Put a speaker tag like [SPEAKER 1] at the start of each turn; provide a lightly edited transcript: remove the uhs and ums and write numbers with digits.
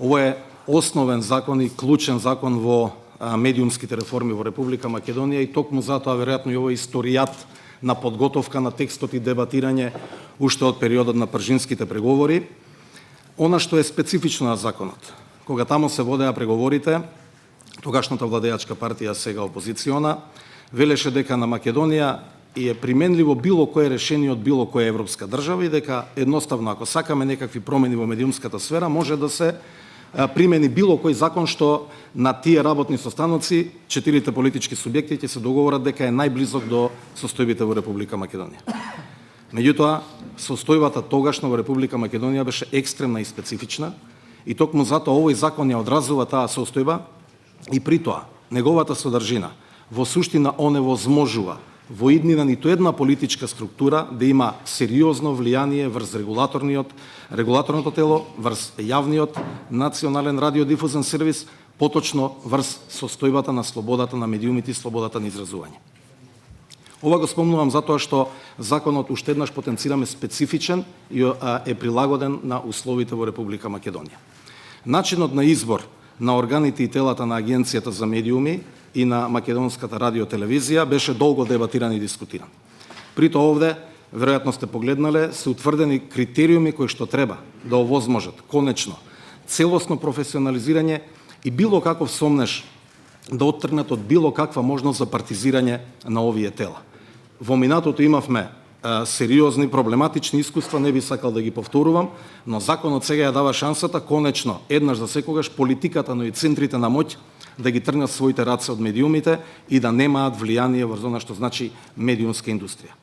[SPEAKER 1] Ова е основен закон и клучен закон во медиумските реформи во Република Македонија и токму затоа веројатно и овој историјат на подготовка на текстот и дебатирање уште од периодот на пржинските преговори. Она што е специфично на законот, кога таму се водеа преговорите, тогашната владеачка партија, сега опозициона, велеше дека на Македонија и е применливо било кое решение од било која европска држава и дека едноставно ако сакаме некакви промени во медиумската сфера може да се примени било кој закон што на тие работни состаноци четирите политички субјекти ќе се договорат дека е најблизок до состојбите во Република Македонија. Меѓутоа, состојбата тогашно во Република Македонија беше екстремна и специфична и токму затоа овој закон ја одразува таа состојба и при тоа неговата содржина во суштина оневозможува во иднина ниту една политичка структура да има сериозно влијание врз регулаторното тело, врз јавниот национален радиодифузен сервис, поточно врз состојбата на слободата на медиумите и слободата на изразување. Ова го спомнувам затоа што законот уште еднаш потенцираме специфичен и е прилагоден на условите во Република Македонија. Начинот на избор на органите и телата на Агенцијата за медиуми и на Македонската радиотелевизија беше долго дебатиран и дискутиран. При тоа овде, веројатно сте погледнале, се утврдени критериуми кои што треба да овозможат конечно целосно професионализирање и било каков сомнеш да оттргнат од било каква можност за партизирање на овие тела. Во минатото имавме сериозни проблематични искуства, не би сакал да ги повторувам, но законот сега ја дава шансата конечно еднаш за секогаш политиката, но и центрите на моќ да ги тргнат своите раце од медиумите и да немаат влијание врз она што значи медиумска индустрија.